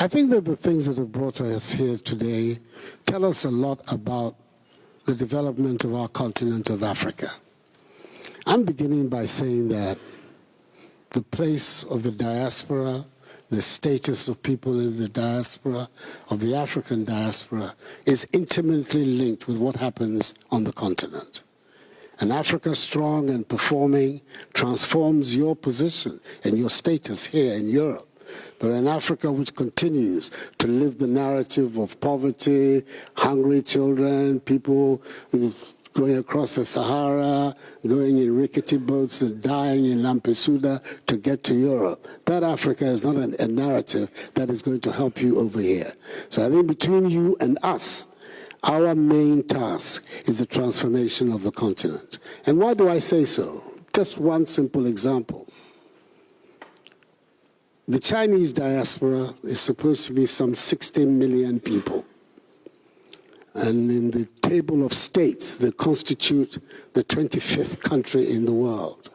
I think that the things that have brought us here today tell us a lot about the development of our continent of Africa. I'm beginning by saying that the place of the diaspora, the status of people in the diaspora, of the African diaspora, is intimately linked with what happens on the continent. And Africa strong and performing transforms your position and your status here in Europe. But an Africa which continues to live the narrative of poverty, hungry children, people going across the Sahara, going in rickety boats and dying in Lampedusa to get to Europe. That Africa is not a narrative that is going to help you over here. So I think between you and us, our main task is the transformation of the continent. And why do I say so? Just one simple example. The Chinese diaspora is supposed to be some 60 million people. And in the table of states, they constitute the 25th country in the world.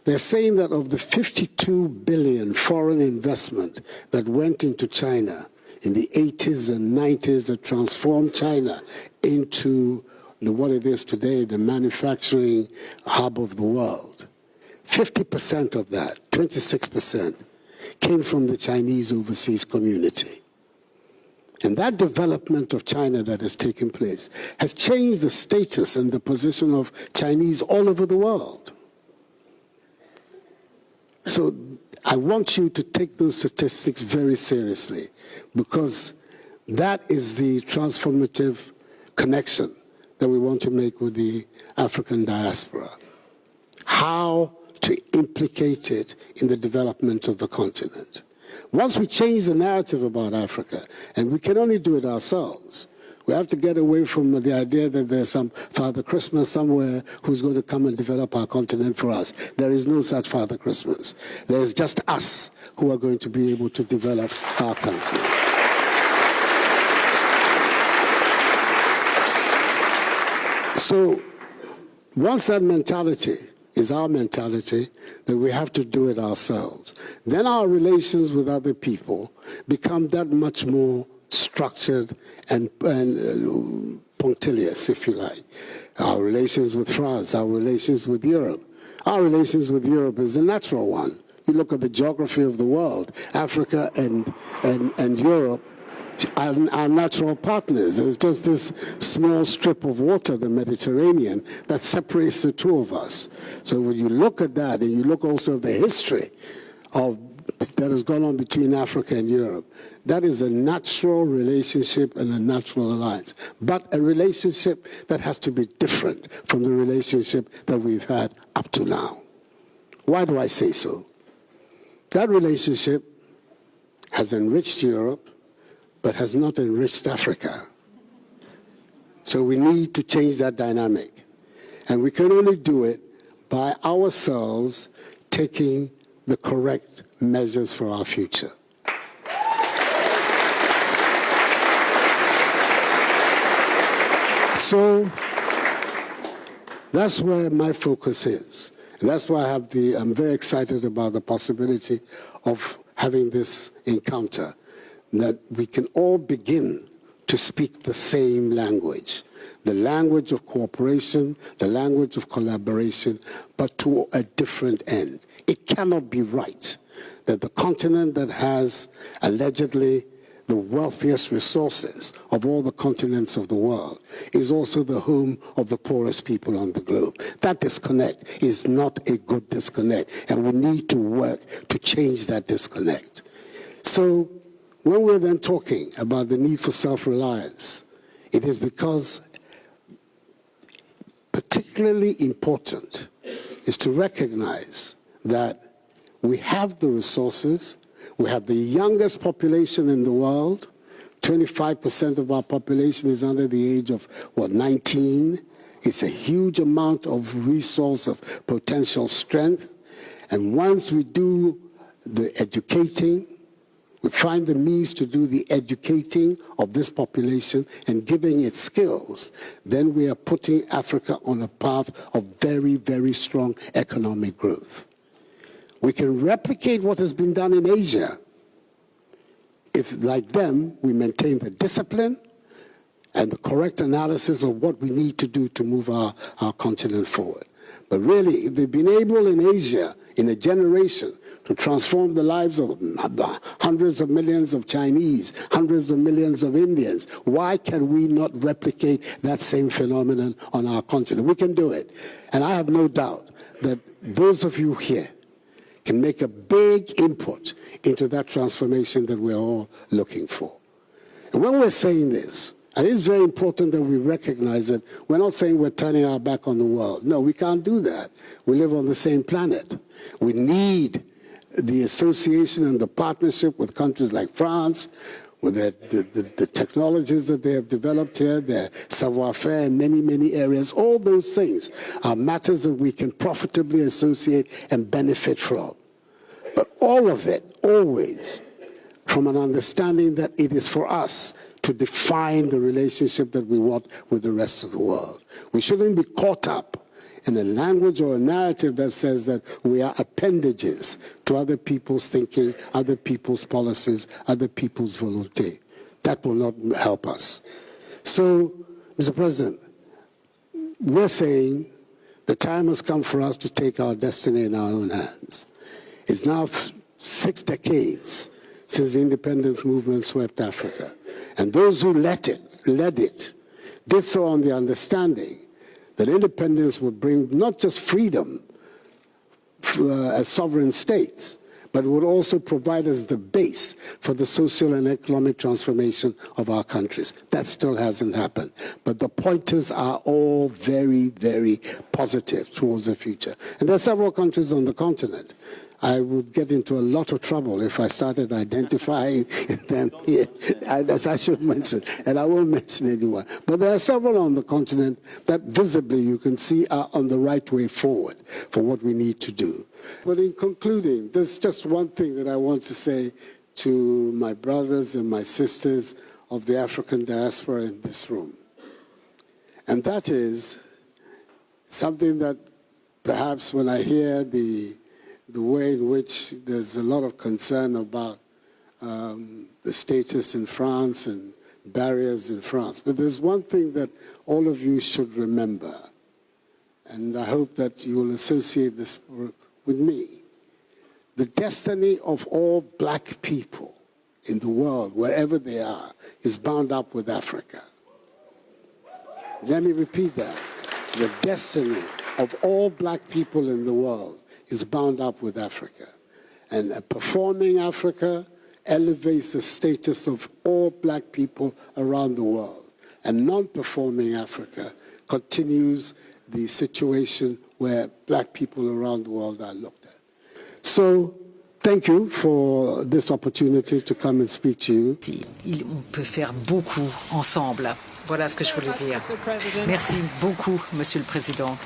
They're saying that of the 52 billion foreign investment that went into China in the 80s and 90s that transformed China into what it is today, the manufacturing hub of the world, 50% of that, 26%, came from the Chinese overseas community. And that development of China that has taken place has changed the status and the position of Chinese all over the world. So I want you to take those statistics very seriously, because that is the transformative connection that we want to make with the African diaspora. How to implicate it in the development of the continent. Once we change the narrative about Africa, and we can only do it ourselves, we have to get away from the idea that there's some Father Christmas somewhere who's going to come and develop our continent for us. There is no such Father Christmas. There's just us who are going to be able to develop our continent. So once that mentality is our mentality, that we have to do it ourselves, then our relations with other people become that much more structured and punctilious, if you like. Our relations with France, our relations with Europe. Our relations with Europe is a natural one. You look at the geography of the world, Africa and Europe are natural partners. There's just this small strip of water, the Mediterranean, that separates the two of us. So when you look at that, and you look also at the history that has gone on between Africa and Europe, that is a natural relationship and a natural alliance, but a relationship that has to be different from the relationship that we've had up to now. Why do I say so? That relationship has enriched Europe, but has not enriched Africa. So we need to change that dynamic. And we can only do it by ourselves taking the correct measures for our future. So that's where my focus is. And that's why I'm very excited about the possibility of having this encounter, that we can all begin to speak the same language, the language of cooperation, the language of collaboration, but to a different end. It cannot be right that the continent that has allegedly the wealthiest resources of all the continents of the world is also the home of the poorest people on the globe. That disconnect is not a good disconnect, and we need to work to change that disconnect. So when we're then talking about the need for self-reliance, it is because particularly important is to recognize that we have the resources. We have the youngest population in the world. 25% of our population is under the age of, 19. It's a huge amount of resource, of potential strength. And once we do the educating, we find the means to do the educating of this population and giving it skills, then we are putting Africa on a path of very, very strong economic growth. We can replicate what has been done in Asia, if, like them, we maintain the discipline and the correct analysis of what we need to do to move our continent forward. But really, if they've been able in Asia, in a generation, to transform the lives of hundreds of millions of Chinese, hundreds of millions of Indians, why can we not replicate that same phenomenon on our continent? We can do it. And I have no doubt that those of you here can make a big input into that transformation that we're all looking for. And when we're saying this, and it's very important that we recognize that we're not saying we're turning our back on the world. No, we can't do that. We live on the same planet. We need the association and the partnership with countries like France, with the technologies that they have developed here, their savoir-faire in many, many areas. All those things are matters that we can profitably associate and benefit from. But all of it, always, from an understanding that it is for us to define the relationship that we want with the rest of the world. We shouldn't be caught up in a language or a narrative that says that we are appendages to other people's thinking, other people's policies, other people's volonté. That will not help us. So, Mr. President, we're saying the time has come for us to take our destiny in our own hands. It's now 6 decades since the independence movement swept Africa. And those who led it, did so on the understanding that independence would bring not just freedom as sovereign states, but would also provide us the base for the social and economic transformation of our countries. That still hasn't happened. But the pointers are all very, very positive towards the future. And there are several countries on the continent. I would get into a lot of trouble if I started identifying them here, as I should mention, and I won't mention anyone. But there are several on the continent that visibly you can see are on the right way forward for what we need to do. But in concluding, there's just one thing that I want to say to my brothers and my sisters of the African diaspora in this room. And that is something that perhaps when I hear the way in which there's a lot of concern about the status in France and barriers in France. But there's one thing that all of you should remember, and I hope that you will associate this with me. The destiny of all black people in the world, wherever they are, is bound up with Africa. Let me repeat that. The destiny of all black people in the world is bound up with Africa. And performing Africa elevates the status of all black people around the world. And non-performing Africa continues the situation where black people around the world are looked at. So, thank you for this opportunity to come and speak to you. On peut faire beaucoup ensemble. Voilà ce que je voulais dire. Merci beaucoup, Monsieur le Président.